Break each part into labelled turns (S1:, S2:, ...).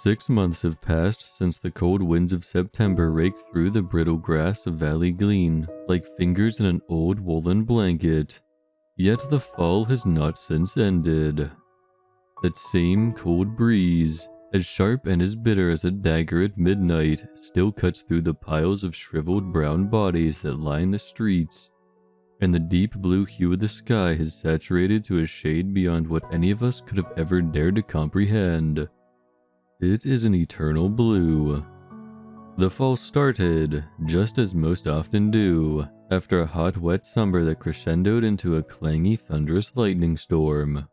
S1: 6 months have passed since the cold winds of September raked through the brittle grass of Valley Glen like fingers in an old woolen blanket. Yet the fall has not since ended. That same cold breeze, as sharp and as bitter as a dagger at midnight, still cuts through the piles of shriveled brown bodies that line the streets, and the deep blue hue of the sky has saturated to a shade beyond what any of us could have ever dared to comprehend. It is an eternal blue. The fall started, just as most often do, after a hot, wet summer that crescendoed into a clangy, thunderous lightning storm.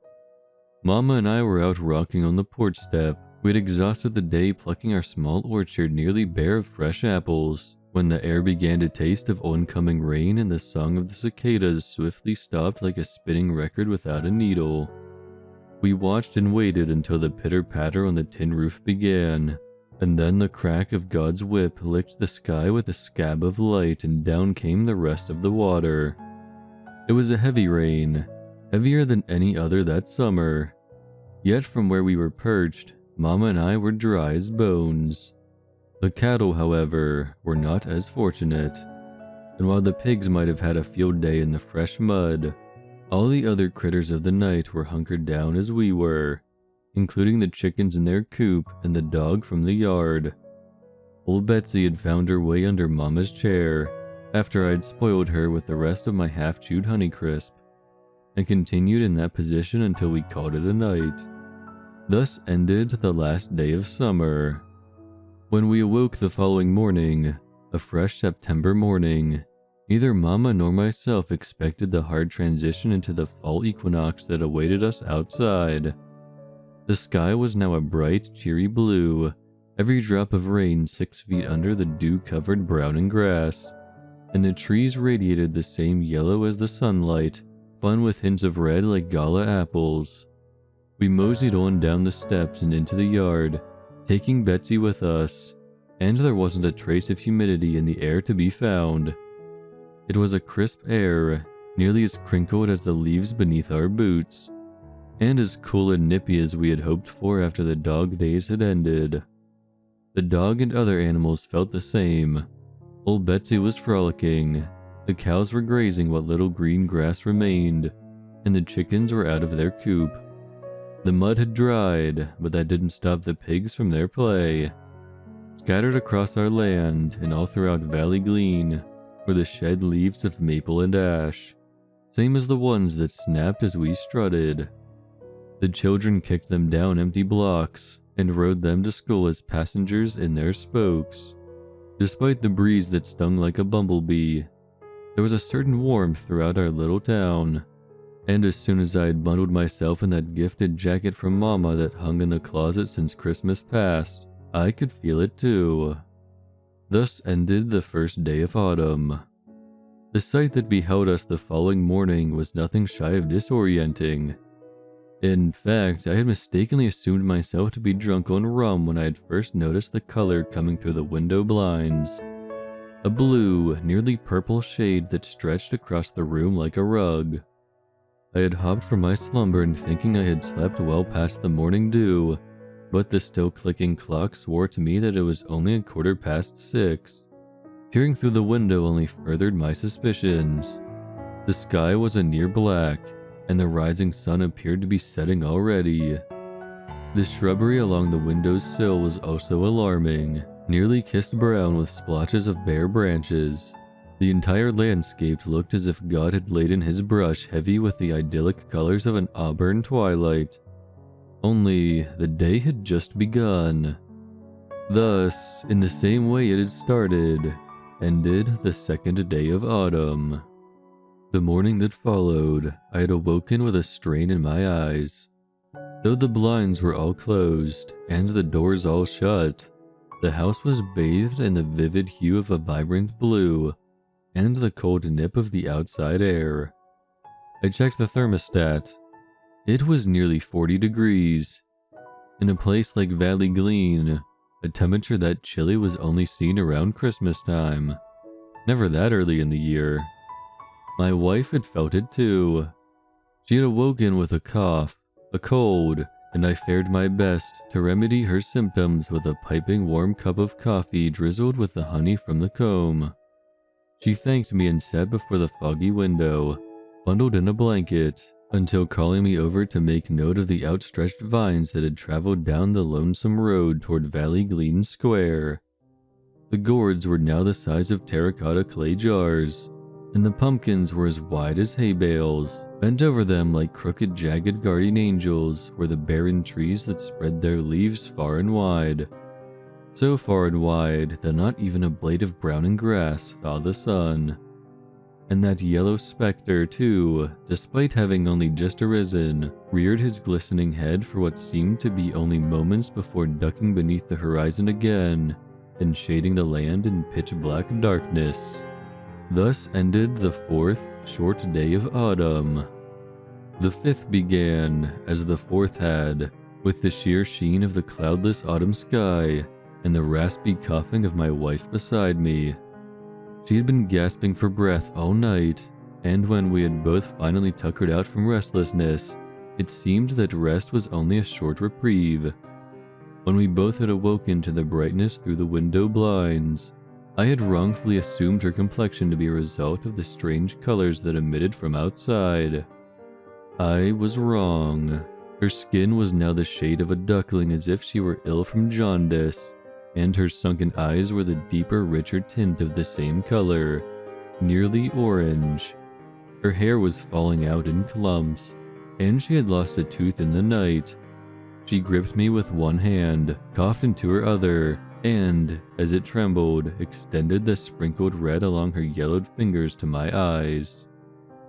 S1: Mama and I were out rocking on the porch step. We had exhausted the day plucking our small orchard nearly bare of fresh apples, when the air began to taste of oncoming rain and the song of the cicadas swiftly stopped like a spinning record without a needle. We watched and waited until the pitter-patter on the tin roof began, and then the crack of God's whip licked the sky with a scab of light, and down came the rest of the water. It was a heavy rain, heavier than any other that summer. Yet from where we were perched, Mama and I were dry as bones. The cattle, however, were not as fortunate, and while the pigs might have had a field day in the fresh mud, all the other critters of the night were hunkered down as we were, including the chickens in their coop and the dog from the yard. Old Betsy had found her way under Mama's chair after I'd spoiled her with the rest of my half-chewed Honeycrisp, and continued in that position until we called it a night. Thus ended the last day of summer. When we awoke the following morning, a fresh September morning, neither Mama nor myself expected the hard transition into the fall equinox that awaited us outside. The sky was now a bright, cheery blue, every drop of rain 6 feet under the dew-covered browning grass, and the trees radiated the same yellow as the sunlight, spun with hints of red like gala apples. We moseyed on down the steps and into the yard, taking Betsy with us, and there wasn't a trace of humidity in the air to be found. It was a crisp air, nearly as crinkled as the leaves beneath our boots, and as cool and nippy as we had hoped for after the dog days had ended. The dog and other animals felt the same. Old Betsy was frolicking, the cows were grazing what little green grass remained, and the chickens were out of their coop. The mud had dried, but that didn't stop the pigs from their play. Scattered across our land and all throughout Valley Glen were the shed leaves of maple and ash, same as the ones that snapped as we strutted. The children kicked them down empty blocks and rode them to school as passengers in their spokes. Despite the breeze that stung like a bumblebee, there was a certain warmth throughout our little town, and as soon as I had bundled myself in that gifted jacket from Mama that hung in the closet since Christmas past, I could feel it too. Thus ended the first day of autumn. The sight that beheld us the following morning was nothing shy of disorienting. In fact, I had mistakenly assumed myself to be drunk on rum when I had first noticed the color coming through the window blinds. A blue, nearly purple shade that stretched across the room like a rug. I had hopped from my slumber and thinking I had slept well past the morning dew, but the still clicking clock swore to me that it was only 6:15. Peering through the window only furthered my suspicions. The sky was a near black, and the rising sun appeared to be setting already. The shrubbery along the window's sill was also alarming, nearly kissed brown with splotches of bare branches. The entire landscape looked as if God had laden his brush heavy with the idyllic colors of an auburn twilight. Only the day had just begun. Thus, in the same way it had started, ended the second day of autumn. The morning that followed, I had awoken with a strain in my eyes. Though the blinds were all closed and the doors all shut, the house was bathed in the vivid hue of a vibrant blue and the cold nip of the outside air. I checked the thermostat. It was nearly 40 degrees. In a place like Valley Glen, a temperature that chilly was only seen around Christmas time. Never that early in the year. My wife had felt it too. She had awoken with a cough, a cold, and I fared my best to remedy her symptoms with a piping warm cup of coffee drizzled with the honey from the comb. She thanked me and sat before the foggy window, bundled in a blanket, until calling me over to make note of the outstretched vines that had traveled down the lonesome road toward Valley Glen Square. The gourds were now the size of terracotta clay jars, and the pumpkins were as wide as hay bales. Bent over them like crooked, jagged guardian angels were the barren trees that spread their leaves far and wide. So far and wide that not even a blade of browning grass saw the sun. And that yellow specter, too, despite having only just arisen, reared his glistening head for what seemed to be only moments before ducking beneath the horizon again and shading the land in pitch-black darkness. Thus ended the 4th short day of autumn. The 5th began, as the 4th had, with the sheer sheen of the cloudless autumn sky and the raspy coughing of my wife beside me. She had been gasping for breath all night, and when we had both finally tuckered out from restlessness, it seemed that rest was only a short reprieve. When we both had awoken to the brightness through the window blinds, I had wrongfully assumed her complexion to be a result of the strange colors that emitted from outside. I was wrong. Her skin was now the shade of a duckling, as if she were ill from jaundice, and her sunken eyes were the deeper, richer tint of the same color, nearly orange. Her hair was falling out in clumps, and she had lost a tooth in the night. She gripped me with one hand, coughed into her other, and, as it trembled, extended the sprinkled red along her yellowed fingers to my eyes.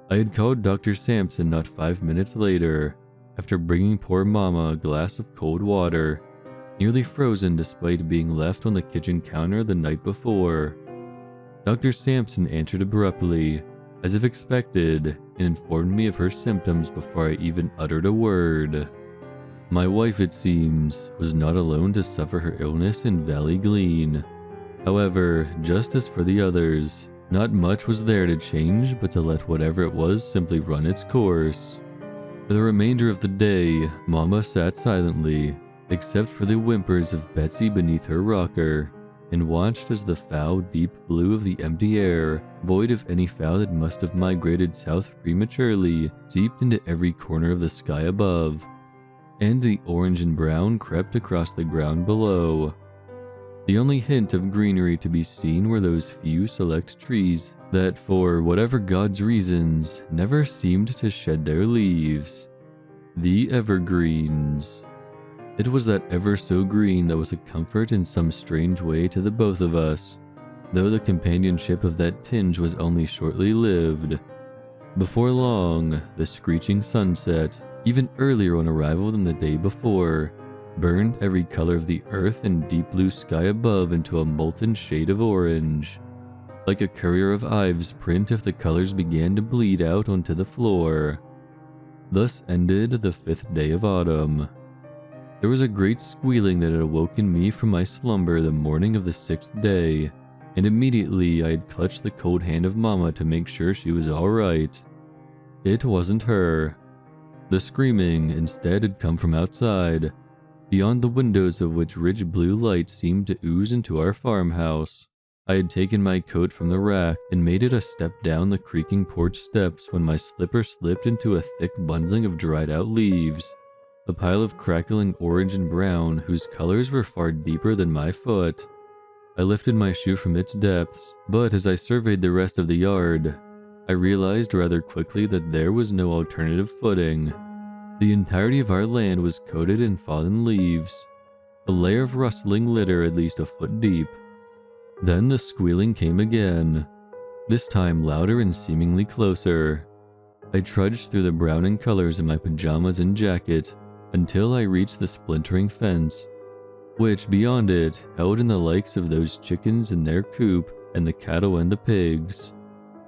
S1: I had called Dr. Sampson not 5 minutes later, after bringing poor Mama a glass of cold water, nearly frozen despite being left on the kitchen counter the night before. Dr. Sampson answered abruptly, as if expected, and informed me of her symptoms before I even uttered a word. My wife, it seems, was not alone to suffer her illness in Valley Glen. However, just as for the others, not much was there to change but to let whatever it was simply run its course. For the remainder of the day, Mama sat silently, except for the whimpers of Betsy beneath her rocker, and watched as the foul, deep blue of the empty air, void of any fowl that must have migrated south prematurely, seeped into every corner of the sky above, and the orange and brown crept across the ground below. The only hint of greenery to be seen were those few select trees that, for whatever God's reasons, never seemed to shed their leaves. The Evergreens. It was that ever so green that was a comfort in some strange way to the both of us, though the companionship of that tinge was only shortly lived. Before long, the screeching sunset, even earlier on arrival than the day before, burned every color of the earth and deep blue sky above into a molten shade of orange, like a courier of Ives print if the colors began to bleed out onto the floor. Thus ended the 5th day of autumn. There was a great squealing that had awoken me from my slumber the morning of the 6th day, and immediately I had clutched the cold hand of Mama to make sure she was all right. It wasn't her. The screaming, instead, had come from outside, beyond the windows of which rich blue light seemed to ooze into our farmhouse. I had taken my coat from the rack and made it a step down the creaking porch steps when my slipper slipped into a thick bundling of dried-out leaves, a pile of crackling orange and brown whose colors were far deeper than my foot. I lifted my shoe from its depths, but as I surveyed the rest of the yard, I realized rather quickly that there was no alternative footing. The entirety of our land was coated in fallen leaves, a layer of rustling litter at least a foot deep. Then the squealing came again, this time louder and seemingly closer. I trudged through the browning colors in my pajamas and jacket until I reached the splintering fence, which beyond it held in the likes of those chickens in their coop and the cattle and the pigs.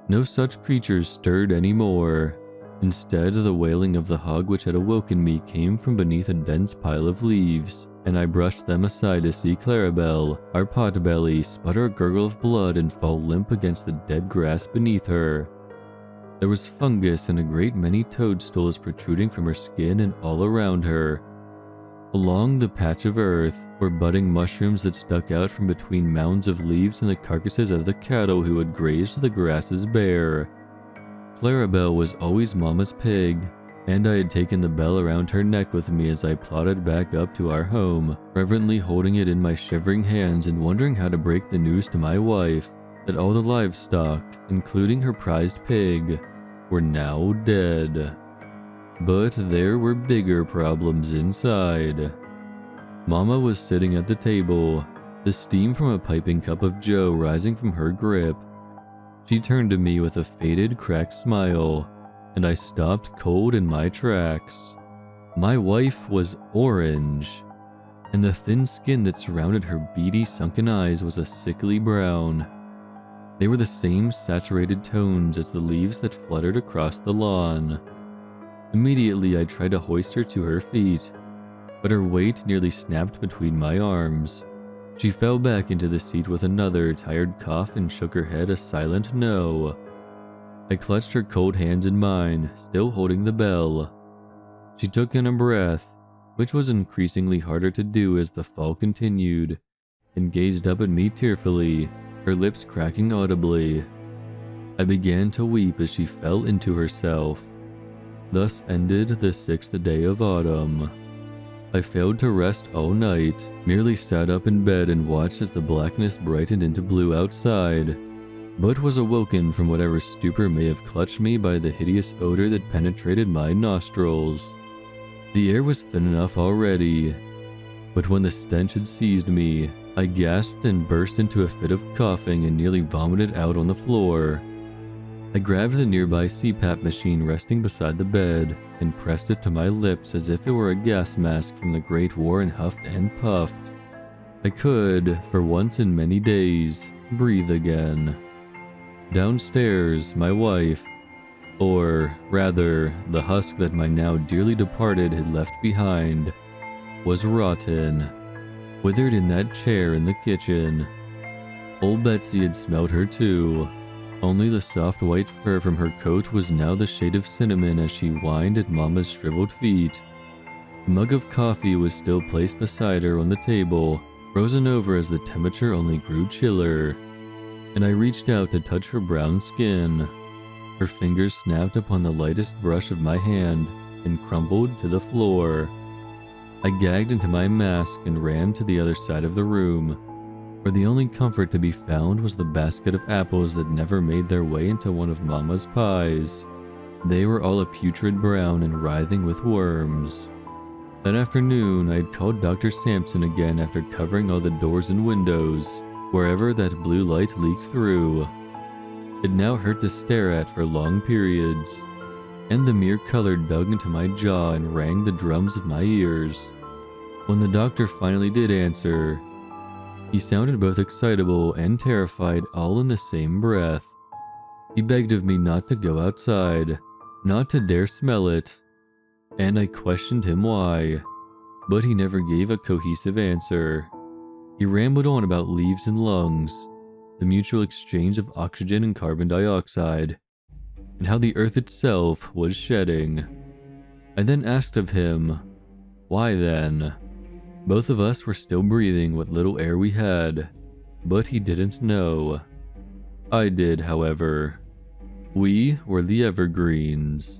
S1: No such creatures stirred any more. Instead, the wailing of the hog which had awoken me came from beneath a dense pile of leaves, and I brushed them aside to see Clarabelle, our potbelly, sputter a gurgle of blood and fall limp against the dead grass beneath her. There was fungus and a great many toadstools protruding from her skin and all around her, Along the patch of earth were budding mushrooms that stuck out from between mounds of leaves and the carcasses of the cattle who had grazed the grasses bare. Clarabelle was always Mama's pig, and I had taken the bell around her neck with me as I plodded back up to our home, reverently holding it in my shivering hands and wondering how to break the news to my wife that all the livestock, including her prized pig, were now dead. But there were bigger problems inside. Mama was sitting at the table, the steam from a piping cup of joe rising from her grip. She turned to me with a faded, cracked smile, and I stopped cold in my tracks. My wife was orange, and the thin skin that surrounded her beady, sunken eyes was a sickly brown. They were the same saturated tones as the leaves that fluttered across the lawn. Immediately, I tried to hoist her to her feet, but her weight nearly snapped between my arms. She fell back into the seat with another tired cough and shook her head a silent no. I clutched her cold hands in mine, still holding the bell. She took in a breath, which was increasingly harder to do as the fall continued, and gazed up at me tearfully, her lips cracking audibly. I began to weep as she fell into herself. Thus ended the 6th day of autumn. I failed to rest all night, merely sat up in bed and watched as the blackness brightened into blue outside, but was awoken from whatever stupor may have clutched me by the hideous odor that penetrated my nostrils. The air was thin enough already, but when the stench had seized me, I gasped and burst into a fit of coughing and nearly vomited out on the floor. I grabbed the nearby CPAP machine resting beside the bed and pressed it to my lips as if it were a gas mask from the Great War and huffed and puffed. I could, for once in many days, breathe again. Downstairs, my wife, or rather, the husk that my now dearly departed had left behind, was rotten, withered in that chair in the kitchen. Old Betsy had smelled her too. Only the soft white fur from her coat was now the shade of cinnamon as she whined at Mama's shriveled feet. A mug of coffee was still placed beside her on the table, frozen over as the temperature only grew chiller, and I reached out to touch her brown skin. Her fingers snapped upon the lightest brush of my hand and crumbled to the floor. I gagged into my mask and ran to the other side of the room, where the only comfort to be found was the basket of apples that never made their way into one of Mama's pies. They were all a putrid brown and writhing with worms. That afternoon, I had called Dr. Sampson again after covering all the doors and windows, wherever that blue light leaked through. It now hurt to stare at for long periods, and the mere color dug into my jaw and rang the drums of my ears. When the doctor finally did answer, he sounded both excitable and terrified all in the same breath. He begged of me not to go outside, not to dare smell it, and I questioned him why, but he never gave a cohesive answer. He rambled on about leaves and lungs, the mutual exchange of oxygen and carbon dioxide, and how the earth itself was shedding. I then asked of him, why then? Both of us were still breathing what little air we had, but he didn't know. I did, however. We were the Evergreens.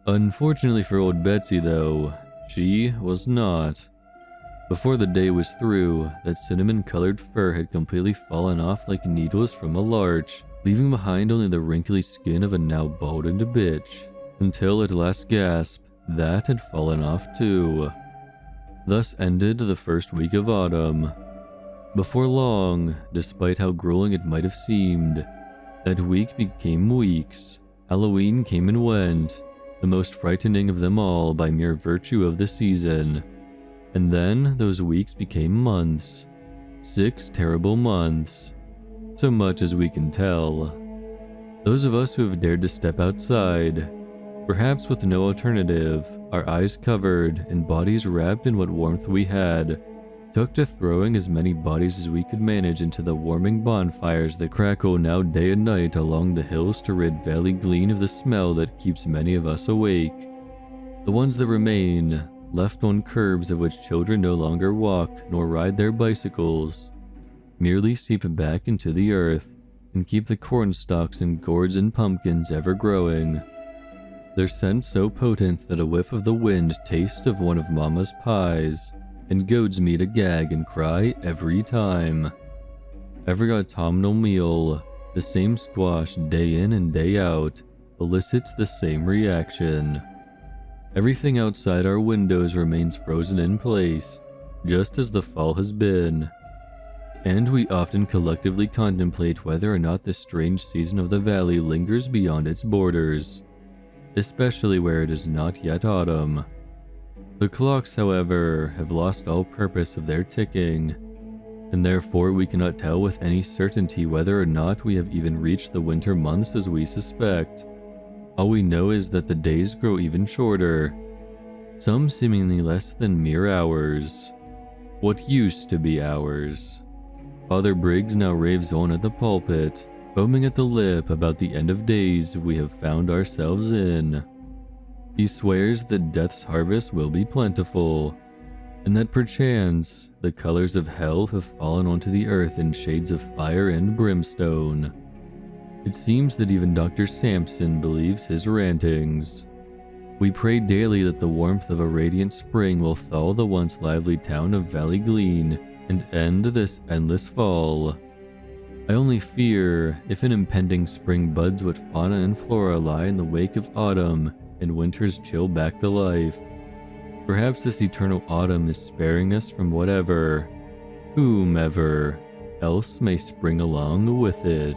S1: Unfortunately for old Betsy, though, she was not. Before the day was through, that cinnamon-colored fur had completely fallen off like needles from a larch, leaving behind only the wrinkly skin of a now balded bitch, until at last gasp, that had fallen off too. Thus ended the first week of autumn. Before long, despite how grueling it might have seemed, that week became weeks. Halloween came and went, the most frightening of them all by mere virtue of the season. And then those weeks became months. 6 terrible months. So much as we can tell. Those of us who have dared to step outside, perhaps with no alternative, our eyes covered and bodies wrapped in what warmth we had, took to throwing as many bodies as we could manage into the warming bonfires that crackle now day and night along the hills to rid Valley Glen of the smell that keeps many of us awake. The ones that remain, left on curbs at which children no longer walk nor ride their bicycles, merely seep back into the earth and keep the corn stalks and gourds and pumpkins ever growing. Their scent so potent that a whiff of the wind tastes of one of Mama's pies and goads me to gag and cry every time. Every autumnal meal, the same squash day in and day out, elicits the same reaction. Everything outside our windows remains frozen in place, just as the fall has been. And we often collectively contemplate whether or not this strange season of the valley lingers beyond its borders, especially where it is not yet autumn. The clocks, however, have lost all purpose of their ticking, and therefore we cannot tell with any certainty whether or not we have even reached the winter months as we suspect. All we know is that the days grow even shorter, some seemingly less than mere hours. What used to be hours. Father Briggs now raves on at the pulpit, foaming at the lip about the end of days we have found ourselves in. He swears that death's harvest will be plentiful, and that perchance the colors of hell have fallen onto the earth in shades of fire and brimstone. It seems that even Dr. Sampson believes his rantings. We pray daily that the warmth of a radiant spring will thaw the once lively town of Valley Glen and end this endless fall. I only fear if an impending spring buds what fauna and flora lie in the wake of autumn and winter's chill back to life. Perhaps this eternal autumn is sparing us from whomever else may spring along with it.